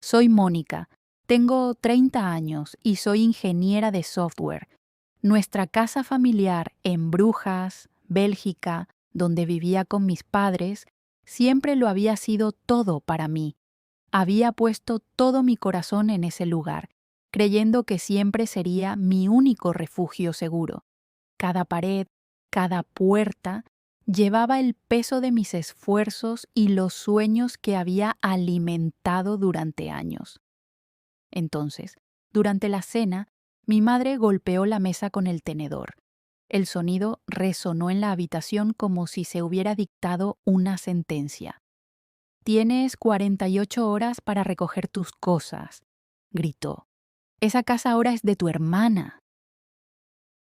Soy Mónica, tengo 30 años y soy ingeniera de software. Nuestra casa familiar en Brujas, Bélgica, donde vivía con mis padres, siempre lo había sido todo para mí. Había puesto todo mi corazón en ese lugar, creyendo que siempre sería mi único refugio seguro. Cada pared, cada puerta, llevaba el peso de mis esfuerzos y los sueños que había alimentado durante años. Entonces, durante la cena, mi madre golpeó la mesa con el tenedor. El sonido resonó en la habitación como si se hubiera dictado una sentencia. «Tienes 48 horas para recoger tus cosas», gritó. «Esa casa ahora es de tu hermana».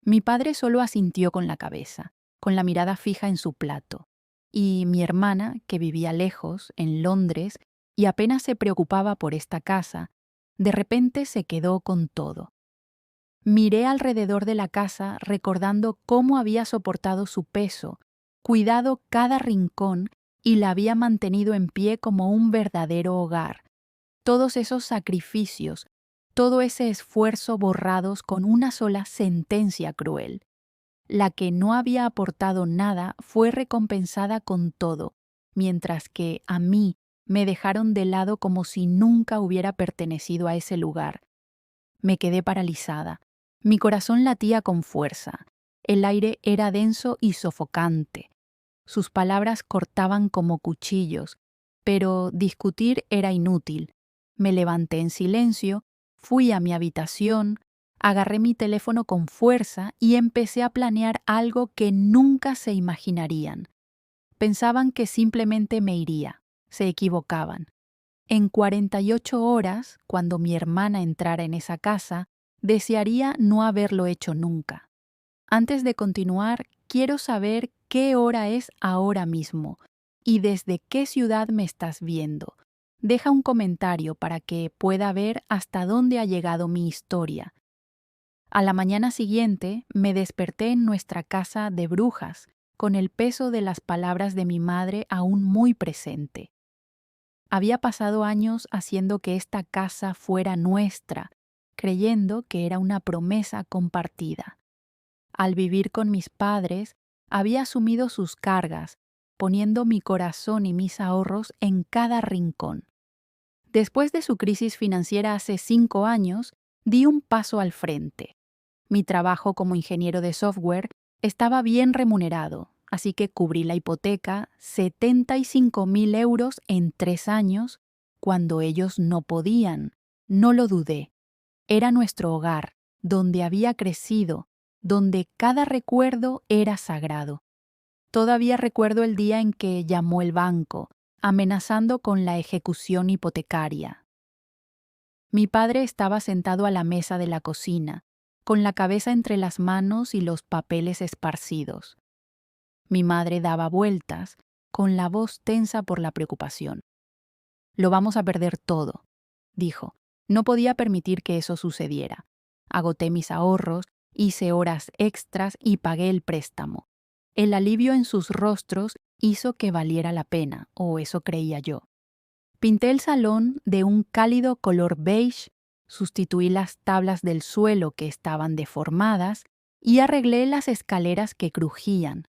Mi padre solo asintió con la cabeza, con la mirada fija en su plato. Y mi hermana, que vivía lejos, en Londres, y apenas se preocupaba por esta casa, de repente se quedó con todo. Miré alrededor de la casa recordando cómo había soportado su peso, cuidado cada rincón y la había mantenido en pie como un verdadero hogar. Todos esos sacrificios, todo ese esfuerzo borrados con una sola sentencia cruel. La que no había aportado nada fue recompensada con todo, mientras que a mí me dejaron de lado como si nunca hubiera pertenecido a ese lugar. Me quedé paralizada. Mi corazón latía con fuerza. El aire era denso y sofocante. Sus palabras cortaban como cuchillos, pero discutir era inútil. Me levanté en silencio, fui a mi habitación, agarré mi teléfono con fuerza y empecé a planear algo que nunca se imaginarían. Pensaban que simplemente me iría. Se equivocaban. En 48 horas, cuando mi hermana entrara en esa casa, desearía no haberlo hecho nunca. Antes de continuar, quiero saber qué hora es ahora mismo y desde qué ciudad me estás viendo. Deja un comentario para que pueda ver hasta dónde ha llegado mi historia. A la mañana siguiente me desperté en nuestra casa de Brujas, con el peso de las palabras de mi madre aún muy presente. Había pasado años haciendo que esta casa fuera nuestra, creyendo que era una promesa compartida. Al vivir con mis padres, había asumido sus cargas, poniendo mi corazón y mis ahorros en cada rincón. Después de su crisis financiera hace 5 años, di un paso al frente. Mi trabajo como ingeniero de software estaba bien remunerado, así que cubrí la hipoteca, 75.000 euros en 3 años, cuando ellos no podían. No lo dudé. Era nuestro hogar, donde había crecido, donde cada recuerdo era sagrado. Todavía recuerdo el día en que llamó el banco, amenazando con la ejecución hipotecaria. Mi padre estaba sentado a la mesa de la cocina, con la cabeza entre las manos y los papeles esparcidos. Mi madre daba vueltas, con la voz tensa por la preocupación. «Lo vamos a perder todo», dijo. No podía permitir que eso sucediera. Agoté mis ahorros, hice horas extras y pagué el préstamo. El alivio en sus rostros hizo que valiera la pena, o eso creía yo. Pinté el salón de un cálido color beige, sustituí las tablas del suelo que estaban deformadas y arreglé las escaleras que crujían.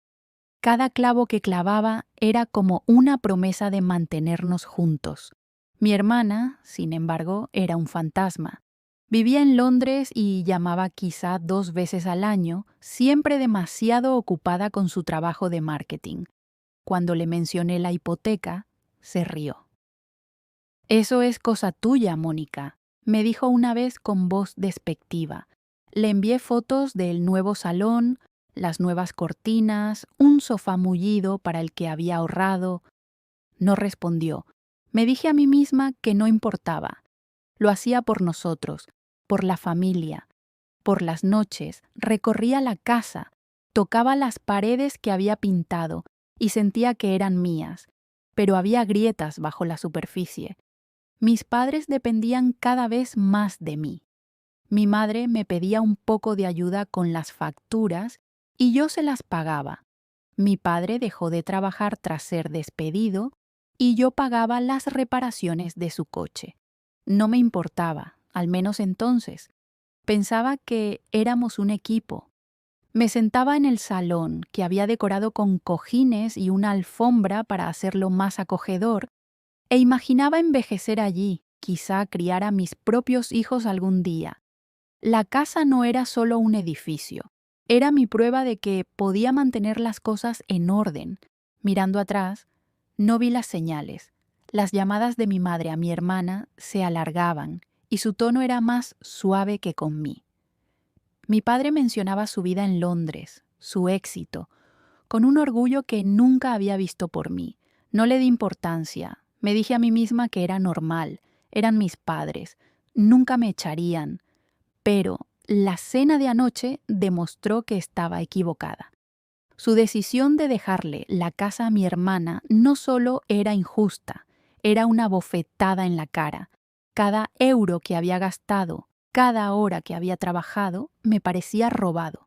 Cada clavo que clavaba era como una promesa de mantenernos juntos. Mi hermana, sin embargo, era un fantasma. Vivía en Londres y llamaba quizá 2 veces al año, siempre demasiado ocupada con su trabajo de marketing. Cuando le mencioné la hipoteca, se rió. «Eso es cosa tuya, Mónica», me dijo una vez con voz despectiva. Le envié fotos del nuevo salón, las nuevas cortinas, un sofá mullido para el que había ahorrado. No respondió. Me dije a mí misma que no importaba. Lo hacía por nosotros, por la familia. Por las noches recorría la casa, tocaba las paredes que había pintado y sentía que eran mías, pero había grietas bajo la superficie. Mis padres dependían cada vez más de mí. Mi madre me pedía un poco de ayuda con las facturas y yo se las pagaba. Mi padre dejó de trabajar tras ser despedido y yo pagaba las reparaciones de su coche. No me importaba, al menos entonces. Pensaba que éramos un equipo. Me sentaba en el salón, que había decorado con cojines y una alfombra para hacerlo más acogedor, e imaginaba envejecer allí, quizá criar a mis propios hijos algún día. La casa no era solo un edificio, era mi prueba de que podía mantener las cosas en orden. Mirando atrás, no vi las señales. Las llamadas de mi madre a mi hermana se alargaban y su tono era más suave que con mí. Mi padre mencionaba su vida en Londres, su éxito, con un orgullo que nunca había visto por mí. No le di importancia. Me dije a mí misma que era normal, eran mis padres, nunca me echarían. Pero la cena de anoche demostró que estaba equivocada. Su decisión de dejarle la casa a mi hermana no solo era injusta, era una bofetada en la cara. Cada euro que había gastado, cada hora que había trabajado, me parecía robado.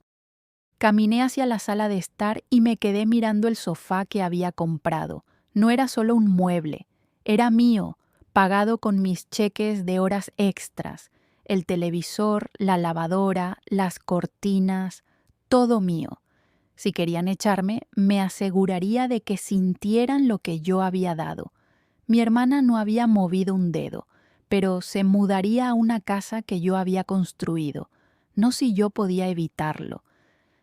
Caminé hacia la sala de estar y me quedé mirando el sofá que había comprado. No era solo un mueble, era mío, pagado con mis cheques de horas extras. El televisor, la lavadora, las cortinas, todo mío. Si querían echarme, me aseguraría de que sintieran lo que yo había dado. Mi hermana no había movido un dedo, pero se mudaría a una casa que yo había construido. No si yo podía evitarlo.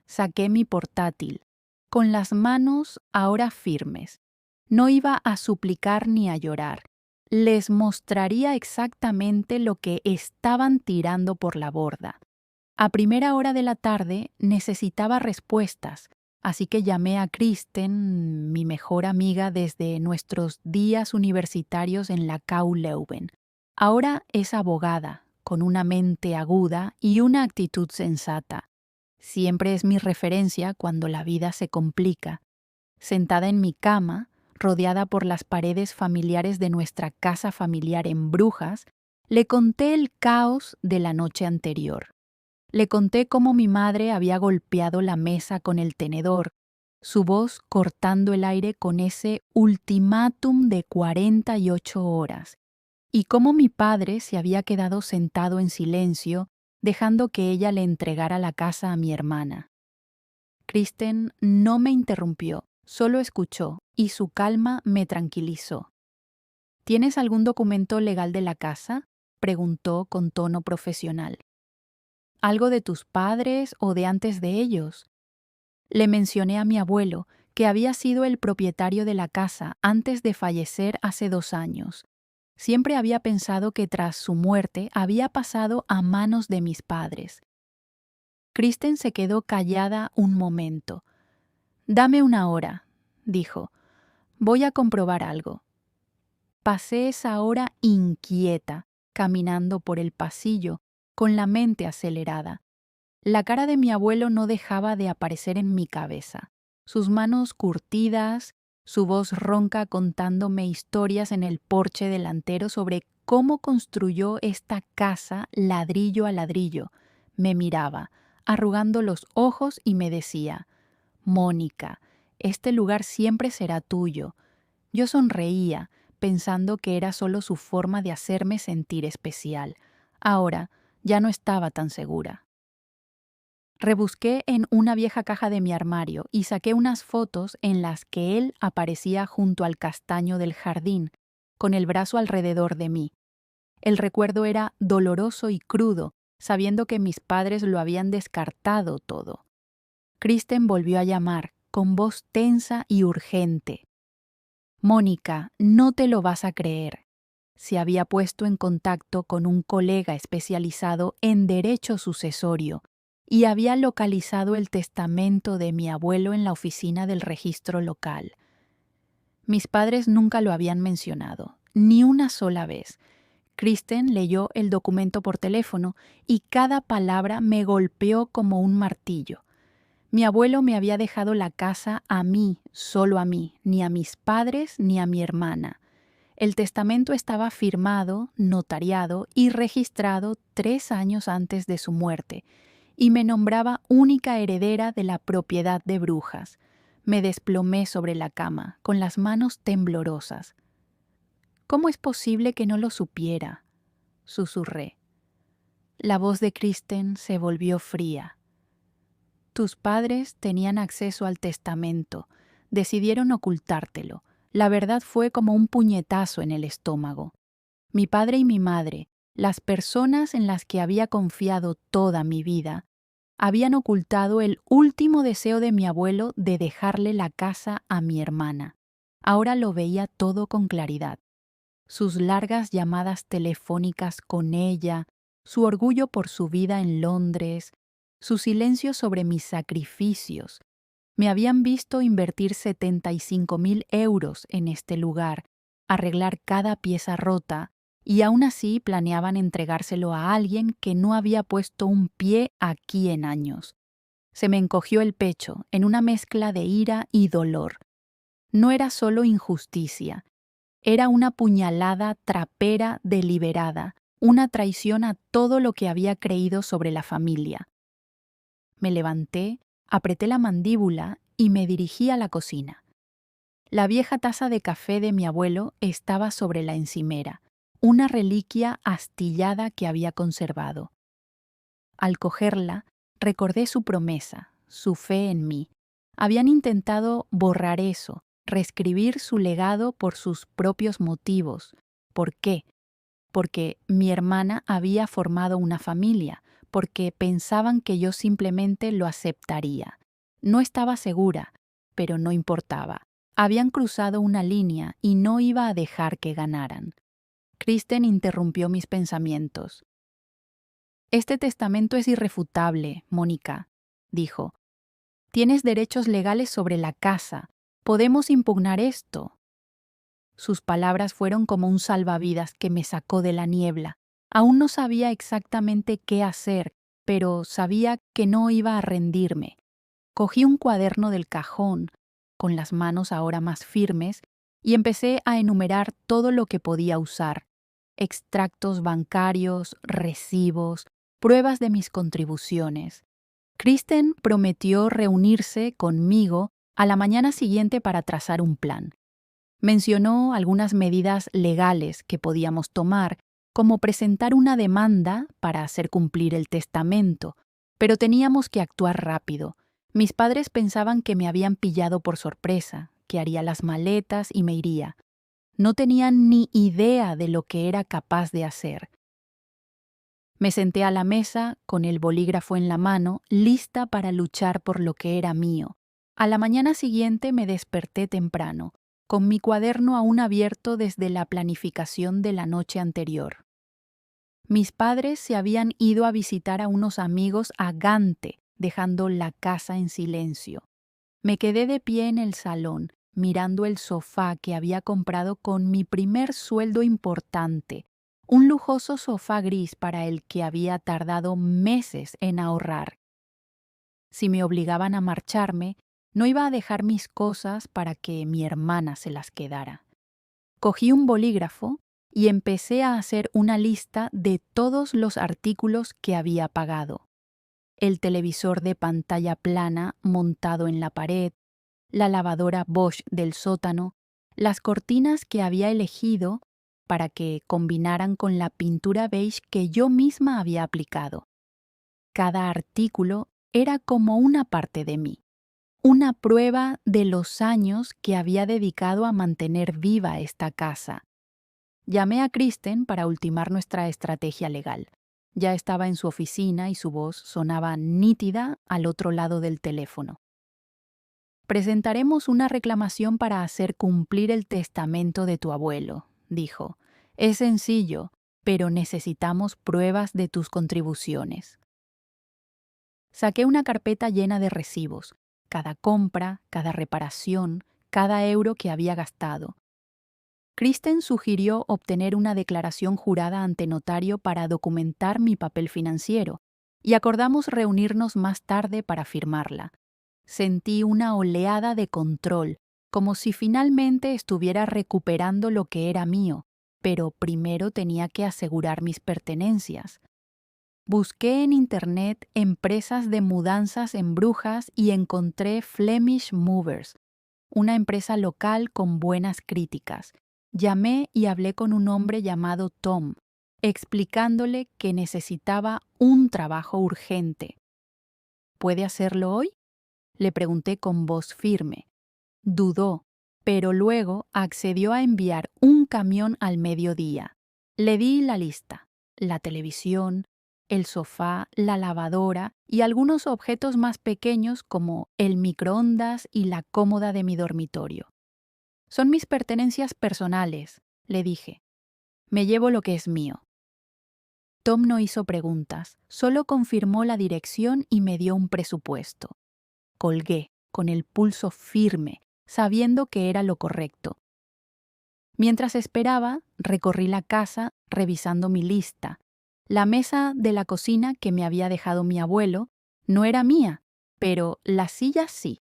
Saqué mi portátil, con las manos ahora firmes. No iba a suplicar ni a llorar. Les mostraría exactamente lo que estaban tirando por la borda. A primera hora de la tarde necesitaba respuestas, así que llamé a Kristen, mi mejor amiga desde nuestros días universitarios en la KU Leuven. Ahora es abogada, con una mente aguda y una actitud sensata. Siempre es mi referencia cuando la vida se complica. Sentada en mi cama, rodeada por las paredes familiares de nuestra casa familiar en Brujas, le conté el caos de la noche anterior. Le conté cómo mi madre había golpeado la mesa con el tenedor, su voz cortando el aire con ese ultimátum de 48 horas, y cómo mi padre se había quedado sentado en silencio, dejando que ella le entregara la casa a mi hermana. Kristen no me interrumpió, solo escuchó, y su calma me tranquilizó. ¿Tienes algún documento legal de la casa?, preguntó con tono profesional. ¿Algo de tus padres o de antes de ellos? Le mencioné a mi abuelo, que había sido el propietario de la casa antes de fallecer hace 2 años. Siempre había pensado que tras su muerte había pasado a manos de mis padres. Kristen se quedó callada un momento. «Dame 1 hora», dijo. «Voy a comprobar algo». Pasé esa hora inquieta, caminando por el pasillo, con la mente acelerada. La cara de mi abuelo no dejaba de aparecer en mi cabeza. Sus manos curtidas, su voz ronca contándome historias en el porche delantero sobre cómo construyó esta casa ladrillo a ladrillo. Me miraba, arrugando los ojos y me decía: «Mónica, este lugar siempre será tuyo». Yo sonreía, pensando que era solo su forma de hacerme sentir especial. Ahora ya no estaba tan segura. Rebusqué en una vieja caja de mi armario y saqué unas fotos en las que él aparecía junto al castaño del jardín, con el brazo alrededor de mí. El recuerdo era doloroso y crudo, sabiendo que mis padres lo habían descartado todo. Kristen volvió a llamar, con voz tensa y urgente. «Mónica, no te lo vas a creer». Se había puesto en contacto con un colega especializado en derecho sucesorio y había localizado el testamento de mi abuelo en la oficina del registro local. Mis padres nunca lo habían mencionado, ni una sola vez. Kristen leyó el documento por teléfono y cada palabra me golpeó como un martillo. Mi abuelo me había dejado la casa a mí, solo a mí, ni a mis padres ni a mi hermana. El testamento estaba firmado, notariado y registrado 3 años antes de su muerte, y me nombraba única heredera de la propiedad de Brujas. Me desplomé sobre la cama, con las manos temblorosas. ¿Cómo es posible que no lo supiera? susurré. La voz de Kristen se volvió fría. Tus padres tenían acceso al testamento. Decidieron ocultártelo. La verdad fue como un puñetazo en el estómago. Mi padre y mi madre, las personas en las que había confiado toda mi vida, habían ocultado el último deseo de mi abuelo de dejarle la casa a mi hermana. Ahora lo veía todo con claridad. Sus largas llamadas telefónicas con ella, su orgullo por su vida en Londres, su silencio sobre mis sacrificios. Me habían visto invertir 75.000 euros en este lugar, arreglar cada pieza rota, y aún así planeaban entregárselo a alguien que no había puesto un pie aquí en años. Se me encogió el pecho en una mezcla de ira y dolor. No era solo injusticia, era una puñalada trapera deliberada, una traición a todo lo que había creído sobre la familia. Me levanté, apreté la mandíbula y me dirigí a la cocina. La vieja taza de café de mi abuelo estaba sobre la encimera, una reliquia astillada que había conservado. Al cogerla, recordé su promesa, su fe en mí. Habían intentado borrar eso, reescribir su legado por sus propios motivos. ¿Por qué? Porque mi hermana había formado una familia, porque pensaban que yo simplemente lo aceptaría. No estaba segura, pero no importaba. Habían cruzado una línea y no iba a dejar que ganaran. Kristen interrumpió mis pensamientos. Este testamento es irrefutable, Mónica, dijo. Tienes derechos legales sobre la casa. Podemos impugnar esto. Sus palabras fueron como un salvavidas que me sacó de la niebla. Aún no sabía exactamente qué hacer, pero sabía que no iba a rendirme. Cogí un cuaderno del cajón, con las manos ahora más firmes, y empecé a enumerar todo lo que podía usar. Extractos bancarios, recibos, pruebas de mis contribuciones. Kristen prometió reunirse conmigo a la mañana siguiente para trazar un plan. Mencionó algunas medidas legales que podíamos tomar, como presentar una demanda para hacer cumplir el testamento, pero teníamos que actuar rápido. Mis padres pensaban que me habían pillado por sorpresa, que haría las maletas y me iría. No tenían ni idea de lo que era capaz de hacer. Me senté a la mesa, con el bolígrafo en la mano, lista para luchar por lo que era mío. A la mañana siguiente me desperté temprano, con mi cuaderno aún abierto desde la planificación de la noche anterior. Mis padres se habían ido a visitar a unos amigos a Gante, dejando la casa en silencio. Me quedé de pie en el salón, mirando el sofá que había comprado con mi primer sueldo importante, un lujoso sofá gris para el que había tardado meses en ahorrar. Si me obligaban a marcharme, no iba a dejar mis cosas para que mi hermana se las quedara. Cogí un bolígrafo y empecé a hacer una lista de todos los artículos que había pagado. El televisor de pantalla plana montado en la pared, la lavadora Bosch del sótano, las cortinas que había elegido para que combinaran con la pintura beige que yo misma había aplicado. Cada artículo era como una parte de mí, una prueba de los años que había dedicado a mantener viva esta casa. Llamé a Kristen para ultimar nuestra estrategia legal. Ya estaba en su oficina y su voz sonaba nítida al otro lado del teléfono. Presentaremos una reclamación para hacer cumplir el testamento de tu abuelo, dijo. Es sencillo, pero necesitamos pruebas de tus contribuciones. Saqué una carpeta llena de recibos, cada compra, cada reparación, cada euro que había gastado. Kristen sugirió obtener una declaración jurada ante notario para documentar mi papel financiero, y acordamos reunirnos más tarde para firmarla. Sentí una oleada de control, como si finalmente estuviera recuperando lo que era mío, pero primero tenía que asegurar mis pertenencias. Busqué en Internet empresas de mudanzas en Brujas y encontré Flemish Movers, una empresa local con buenas críticas. Llamé y hablé con un hombre llamado Tom. explicándole que necesitaba un trabajo urgente. ¿Puede hacerlo hoy? Le pregunté con voz firme. Dudó, pero luego accedió a enviar un camión al mediodía. Le di la lista: la televisión, el sofá, la lavadora y algunos objetos más pequeños como el microondas y la cómoda de mi dormitorio. Son mis pertenencias personales, le dije. Me llevo lo que es mío. Tom no hizo preguntas, solo confirmó la dirección y me dio un presupuesto. Colgué, con el pulso firme, sabiendo que era lo correcto. Mientras esperaba, recorrí la casa revisando mi lista. La mesa de la cocina que me había dejado mi abuelo no era mía, pero las sillas sí.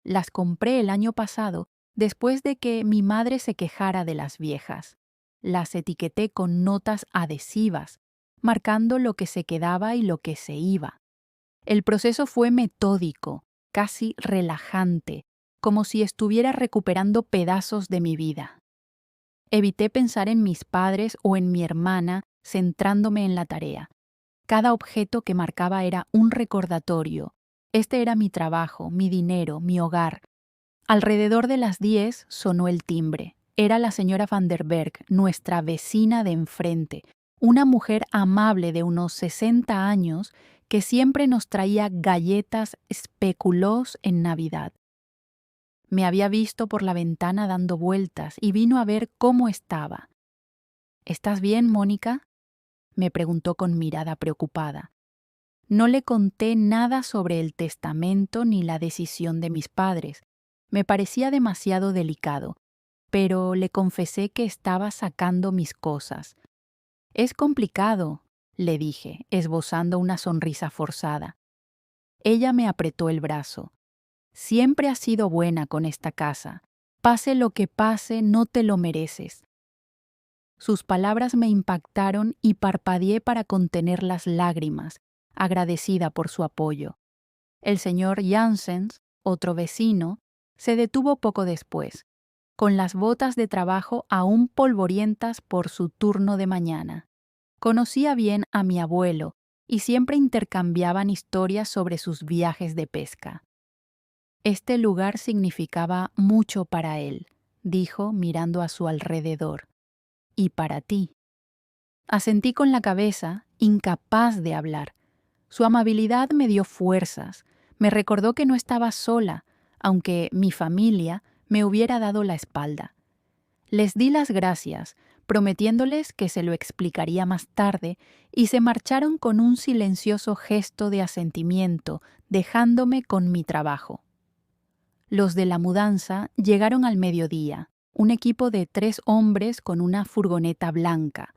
Las compré el año pasado después de que mi madre se quejara de las viejas. Las etiqueté con notas adhesivas, marcando lo que se quedaba y lo que se iba. El proceso fue metódico, casi relajante, como si estuviera recuperando pedazos de mi vida. Evité pensar en mis padres o en mi hermana, centrándome en la tarea. Cada objeto que marcaba era un recordatorio. Este era mi trabajo, mi dinero, mi hogar. Alrededor de las 10 sonó el timbre. Era la señora Van der Berg, nuestra vecina de enfrente, una mujer amable de unos 60 años que siempre nos traía galletas spéculoos en Navidad. Me había visto por la ventana dando vueltas y vino a ver cómo estaba. ¿Estás bien, Mónica?, me preguntó con mirada preocupada. No le conté nada sobre el testamento ni la decisión de mis padres. Me parecía demasiado delicado, pero le confesé que estaba sacando mis cosas. Es complicado, le dije, esbozando una sonrisa forzada. Ella me apretó el brazo. Siempre has sido buena con esta casa. Pase lo que pase, no te lo mereces. Sus palabras me impactaron y parpadeé para contener las lágrimas, agradecida por su apoyo. El señor Janssens, otro vecino, se detuvo poco después, con las botas de trabajo aún polvorientas por su turno de mañana. Conocía bien a mi abuelo y siempre intercambiaban historias sobre sus viajes de pesca. Este lugar significaba mucho para él, dijo mirando a su alrededor. Y para ti. Asentí con la cabeza, incapaz de hablar. Su amabilidad me dio fuerzas, me recordó que no estaba sola, aunque mi familia me hubiera dado la espalda. Les di las gracias, prometiéndoles que se lo explicaría más tarde, y se marcharon con un silencioso gesto de asentimiento, dejándome con mi trabajo. Los de la mudanza llegaron al mediodía, un equipo de 3 hombres con una furgoneta blanca.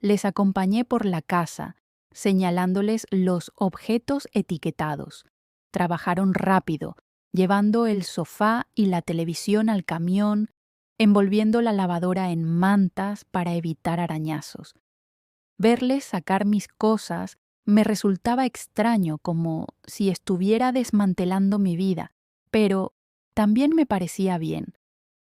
Les acompañé por la casa, señalándoles los objetos etiquetados. Trabajaron rápido, llevando el sofá y la televisión al camión, envolviendo la lavadora en mantas para evitar arañazos. Verles sacar mis cosas me resultaba extraño, como si estuviera desmantelando mi vida, pero también me parecía bien.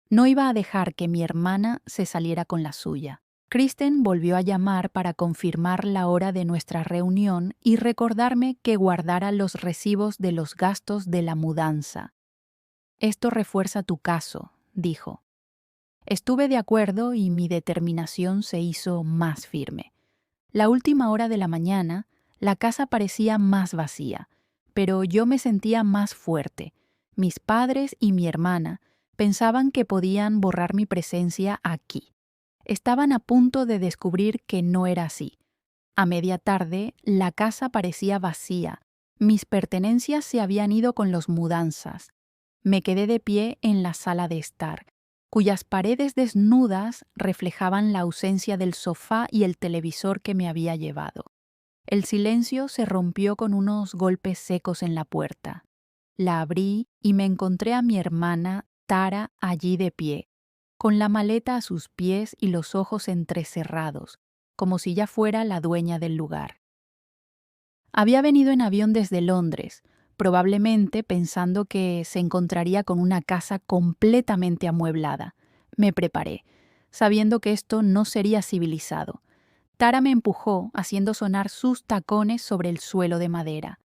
No iba a dejar que mi hermana se saliera con la suya. Kristen volvió a llamar para confirmar la hora de nuestra reunión y recordarme que guardara los recibos de los gastos de la mudanza. Esto refuerza tu caso, dijo. Estuve de acuerdo y mi determinación se hizo más firme. La última hora de la mañana, la casa parecía más vacía, pero yo me sentía más fuerte. Mis padres y mi hermana pensaban que podían borrar mi presencia aquí. Estaban a punto de descubrir que no era así. A media tarde, la casa parecía vacía. Mis pertenencias se habían ido con los mudanzas. Me quedé de pie en la sala de estar, cuyas paredes desnudas reflejaban la ausencia del sofá y el televisor que me había llevado. El silencio se rompió con unos golpes secos en la puerta. La abrí y me encontré a mi hermana, Tara, allí de pie, con la maleta a sus pies y los ojos entrecerrados, como si ya fuera la dueña del lugar. Había venido en avión desde Londres, probablemente pensando que se encontraría con una casa completamente amueblada. Me preparé, sabiendo que esto no sería civilizado. Tara me empujó, haciendo sonar sus tacones sobre el suelo de madera.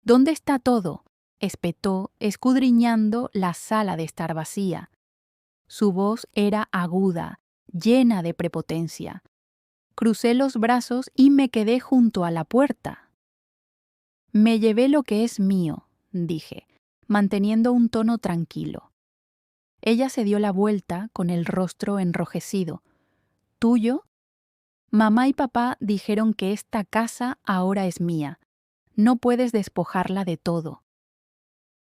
¿Dónde está todo?, espetó, escudriñando la sala de estar vacía. Su voz era aguda, llena de prepotencia. Crucé los brazos y me quedé junto a la puerta. Me llevé lo que es mío, dije, manteniendo un tono tranquilo. Ella se dio la vuelta con el rostro enrojecido. ¿Tuyo? Mamá y papá dijeron que esta casa ahora es mía. No puedes despojarla de todo.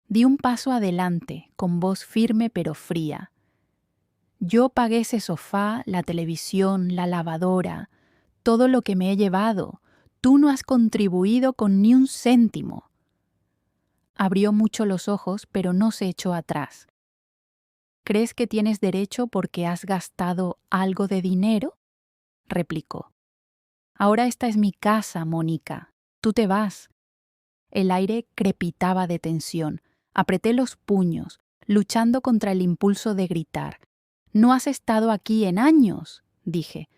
Di un paso adelante, con voz firme pero fría. Yo pagué ese sofá, la televisión, la lavadora, todo lo que me he llevado. Tú no has contribuido con ni un céntimo. Abrió mucho los ojos, pero no se echó atrás. ¿Crees que tienes derecho porque has gastado algo de dinero?, replicó. Ahora esta es mi casa, Mónica. Tú te vas. El aire crepitaba de tensión. Apreté los puños, luchando contra el impulso de gritar. No has estado aquí en años, dije.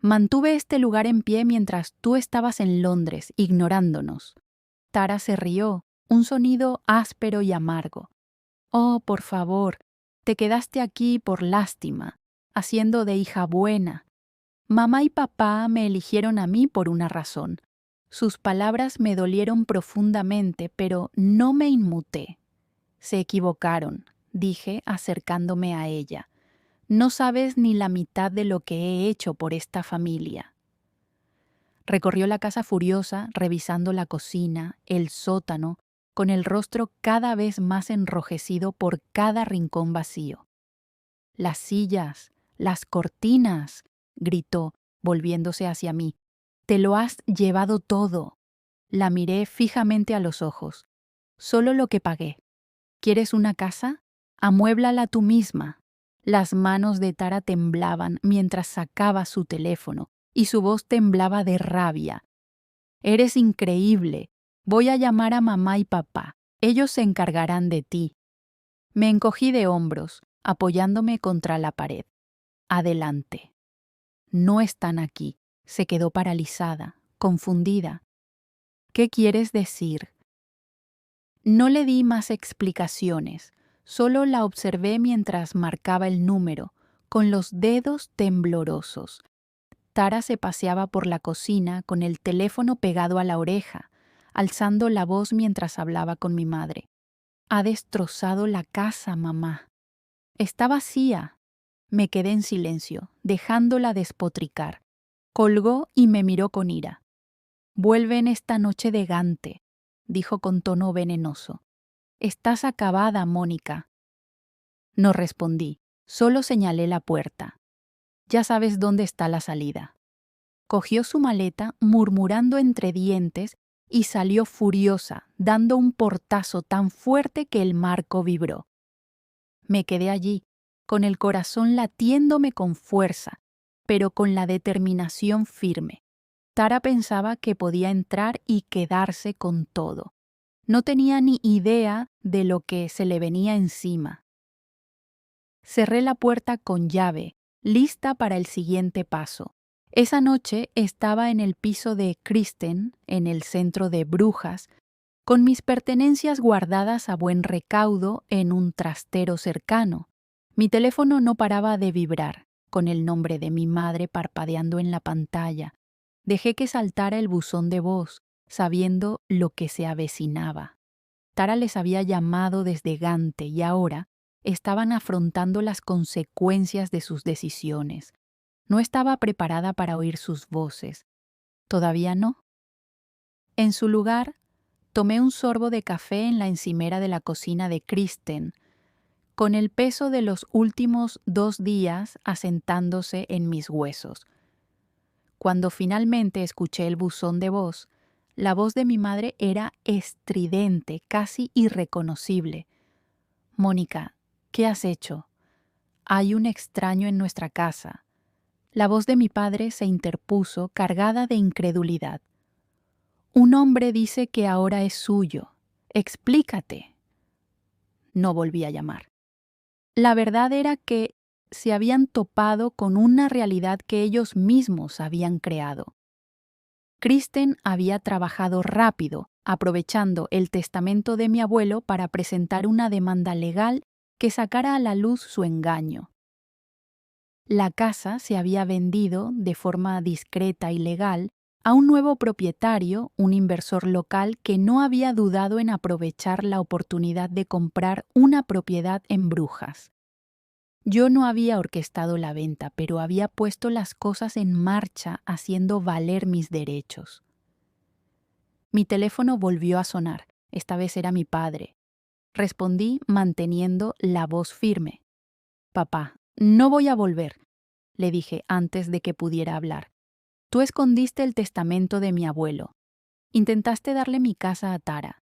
Mantuve este lugar en pie mientras tú estabas en Londres, ignorándonos. Tara se rió, un sonido áspero y amargo. Oh, por favor, te quedaste aquí por lástima, haciendo de hija buena. Mamá y papá me eligieron a mí por una razón. Sus palabras me dolieron profundamente, pero no me inmuté. Se equivocaron, dije, acercándome a ella. No sabes ni la mitad de lo que he hecho por esta familia. Recorrió la casa furiosa, revisando la cocina, el sótano, con el rostro cada vez más enrojecido por cada rincón vacío. Las sillas, las cortinas, gritó, volviéndose hacia mí. Te lo has llevado todo. La miré fijamente a los ojos. Solo lo que pagué. ¿Quieres una casa? Amuéblala tú misma. Las manos de Tara temblaban mientras sacaba su teléfono y su voz temblaba de rabia. Eres increíble. Voy a llamar a mamá y papá. Ellos se encargarán de ti. Me encogí de hombros, apoyándome contra la pared. Adelante. No están aquí. Se quedó paralizada, confundida. ¿Qué quieres decir? No le di más explicaciones. Solo la observé mientras marcaba el número, con los dedos temblorosos. Tara se paseaba por la cocina con el teléfono pegado a la oreja, alzando la voz mientras hablaba con mi madre. Ha destrozado la casa, mamá. Está vacía. Me quedé en silencio, dejándola despotricar. Colgó y me miró con ira. Vuelven esta noche de Gante, dijo con tono venenoso. Estás acabada, Mónica. No respondí, solo señalé la puerta. Ya sabes dónde está la salida. Cogió su maleta, murmurando entre dientes, y salió furiosa, dando un portazo tan fuerte que el marco vibró. Me quedé allí, con el corazón latiéndome con fuerza, pero con la determinación firme. Tara pensaba que podía entrar y quedarse con todo. No tenía ni idea de lo que se le venía encima. Cerré la puerta con llave, lista para el siguiente paso. Esa noche estaba en el piso de Kristen, en el centro de Brujas, con mis pertenencias guardadas a buen recaudo en un trastero cercano. Mi teléfono no paraba de vibrar, con el nombre de mi madre parpadeando en la pantalla. Dejé que saltara el buzón de voz, sabiendo lo que se avecinaba. Tara les había llamado desde Gante y ahora estaban afrontando las consecuencias de sus decisiones. No estaba preparada para oír sus voces. Todavía no. En su lugar, tomé un sorbo de café en la encimera de la cocina de Kristen, con el peso de los últimos 2 días asentándose en mis huesos. Cuando finalmente escuché el buzón de voz, la voz de mi madre era estridente, casi irreconocible. Mónica, ¿qué has hecho? Hay un extraño en nuestra casa. La voz de mi padre se interpuso, cargada de incredulidad. Un hombre dice que ahora es suyo. Explícate. No volví a llamar. La verdad era que se habían topado con una realidad que ellos mismos habían creado. Kristen había trabajado rápido, aprovechando el testamento de mi abuelo para presentar una demanda legal que sacara a la luz su engaño. La casa se había vendido de forma discreta y legal a un nuevo propietario, un inversor local que no había dudado en aprovechar la oportunidad de comprar una propiedad en Brujas. Yo no había orquestado la venta, pero había puesto las cosas en marcha haciendo valer mis derechos. Mi teléfono volvió a sonar. Esta vez era mi padre. Respondí manteniendo la voz firme. «Papá, no voy a volver», le dije antes de que pudiera hablar. «Tú escondiste el testamento de mi abuelo. Intentaste darle mi casa a Tara».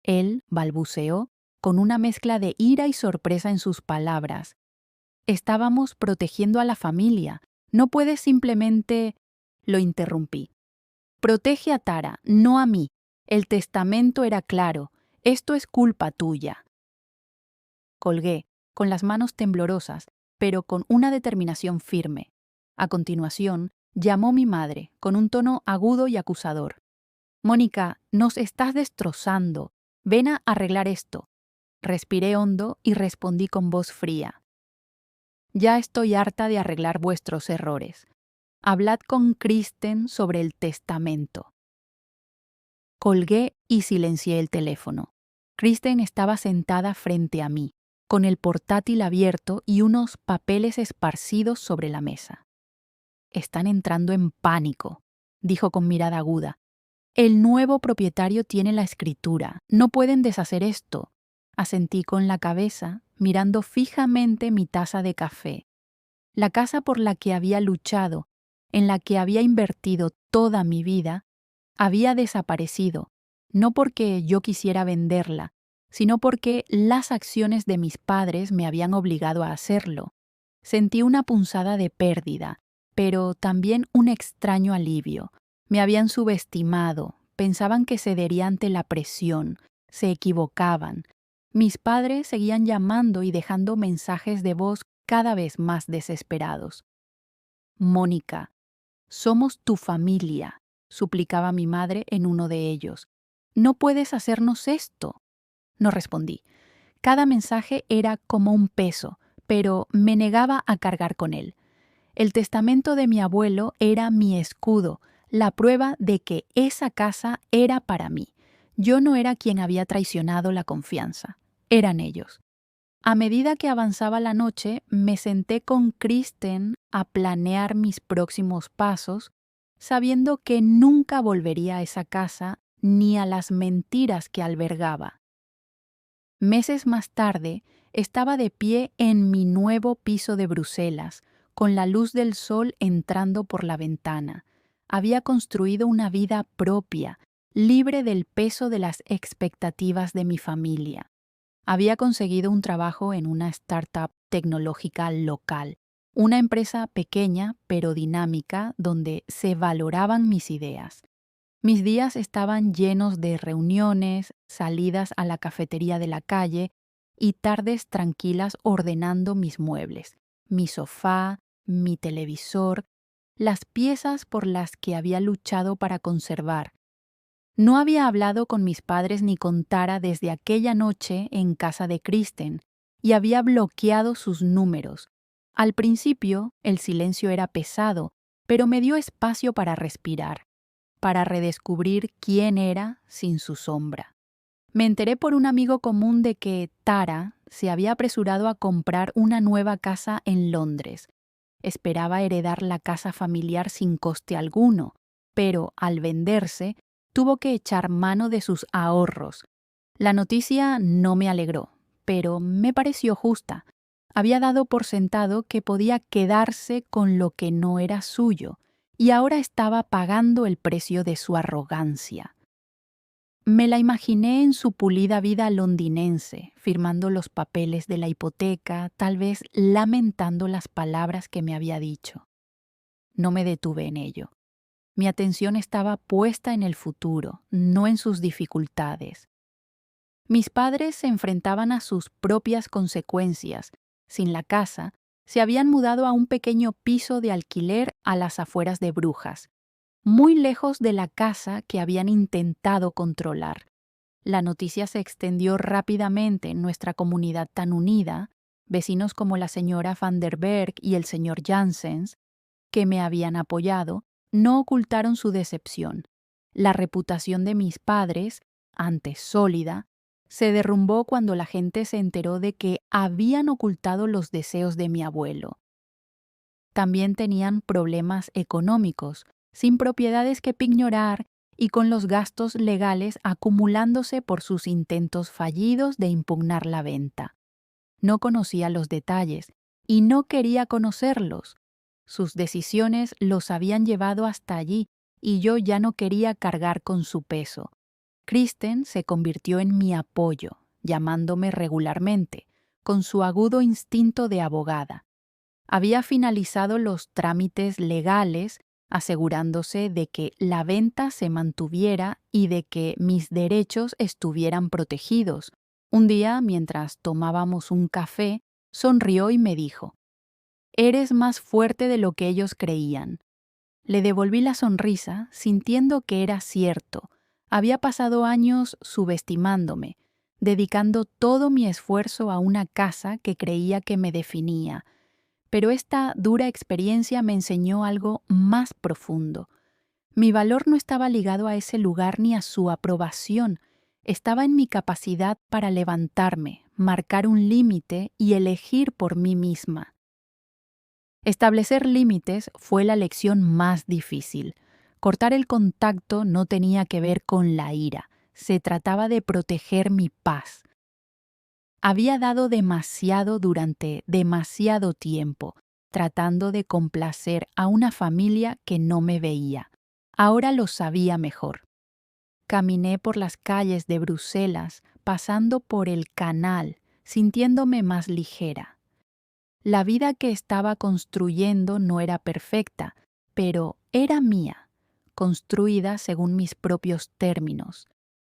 Él balbuceó, con una mezcla de ira y sorpresa en sus palabras. «Estábamos protegiendo a la familia. No puedes simplemente...» Lo interrumpí. «Protege a Tara, no a mí. El testamento era claro. Esto es culpa tuya». Colgué, con las manos temblorosas, pero con una determinación firme. A continuación, llamó mi madre, con un tono agudo y acusador. «Mónica, nos estás destrozando. Ven a arreglar esto». Respiré hondo y respondí con voz fría. «Ya estoy harta de arreglar vuestros errores. Hablad con Kristen sobre el testamento». Colgué y silencié el teléfono. Kristen estaba sentada frente a mí, con el portátil abierto y unos papeles esparcidos sobre la mesa. «Están entrando en pánico», dijo con mirada aguda. «El nuevo propietario tiene la escritura. No pueden deshacer esto». Asentí con la cabeza, mirando fijamente mi taza de café. La casa por la que había luchado, en la que había invertido toda mi vida, había desaparecido, no porque yo quisiera venderla, sino porque las acciones de mis padres me habían obligado a hacerlo. Sentí una punzada de pérdida, pero también un extraño alivio. Me habían subestimado, pensaban que cedería ante la presión, se equivocaban. Mis padres seguían llamando y dejando mensajes de voz cada vez más desesperados. «Mónica, somos tu familia», suplicaba mi madre en uno de ellos. «No puedes hacernos esto». No respondí. Cada mensaje era como un peso, pero me negaba a cargar con él. El testamento de mi abuelo era mi escudo, la prueba de que esa casa era para mí. Yo no era quien había traicionado la confianza, eran ellos. A medida que avanzaba la noche, me senté con Kristen a planear mis próximos pasos, sabiendo que nunca volvería a esa casa ni a las mentiras que albergaba. Meses más tarde, estaba de pie en mi nuevo piso de Bruselas, con la luz del sol entrando por la ventana. Había construido una vida propia, libre del peso de las expectativas de mi familia. Había conseguido un trabajo en una startup tecnológica local, una empresa pequeña pero dinámica donde se valoraban mis ideas. Mis días estaban llenos de reuniones, salidas a la cafetería de la calle y tardes tranquilas ordenando mis muebles, mi sofá, mi televisor, las piezas por las que había luchado para conservar. No había hablado con mis padres ni con Tara desde aquella noche en casa de Kristen y había bloqueado sus números. Al principio, el silencio era pesado, pero me dio espacio para respirar, para redescubrir quién era sin su sombra. Me enteré por un amigo común de que Tara se había apresurado a comprar una nueva casa en Londres. Esperaba heredar la casa familiar sin coste alguno, pero al venderse, tuvo que echar mano de sus ahorros. La noticia no me alegró, pero me pareció justa. Había dado por sentado que podía quedarse con lo que no era suyo, y ahora estaba pagando el precio de su arrogancia. Me la imaginé en su pulida vida londinense, firmando los papeles de la hipoteca, tal vez lamentando las palabras que me había dicho. No me detuve en ello. Mi atención estaba puesta en el futuro, no en sus dificultades. Mis padres se enfrentaban a sus propias consecuencias. Sin la casa, Se habían mudado a un pequeño piso de alquiler a las afueras de Brujas, muy lejos de la casa que habían intentado controlar. La noticia se extendió rápidamente en nuestra comunidad tan unida. Vecinos como la señora Van der Berg y el señor Janssens, que me habían apoyado, no ocultaron su decepción. La reputación de mis padres, antes sólida, se derrumbó cuando la gente se enteró de que habían ocultado los deseos de mi abuelo. También tenían problemas económicos, sin propiedades que pignorar y con los gastos legales acumulándose por sus intentos fallidos de impugnar la venta. No conocía los detalles y no quería conocerlos. Sus decisiones los habían llevado hasta allí y yo ya no quería cargar con su peso. Kristen se convirtió en mi apoyo, llamándome regularmente, con su agudo instinto de abogada. Había finalizado los trámites legales, asegurándose de que la venta se mantuviera y de que mis derechos estuvieran protegidos. Un día, mientras tomábamos un café, sonrió y me dijo: «Eres más fuerte de lo que ellos creían». Le devolví la sonrisa, sintiendo que era cierto. Había pasado años subestimándome, dedicando todo mi esfuerzo a una casa que creía que me definía. Pero esta dura experiencia me enseñó algo más profundo. Mi valor no estaba ligado a ese lugar ni a su aprobación. Estaba en mi capacidad para levantarme, marcar un límite y elegir por mí misma. Establecer límites fue la lección más difícil. Cortar el contacto no tenía que ver con la ira, se trataba de proteger mi paz. Había dado demasiado durante demasiado tiempo, tratando de complacer a una familia que no me veía. Ahora lo sabía mejor. Caminé por las calles de Bruselas, pasando por el canal, sintiéndome más ligera. La vida que estaba construyendo no era perfecta, pero era mía, construida según mis propios términos.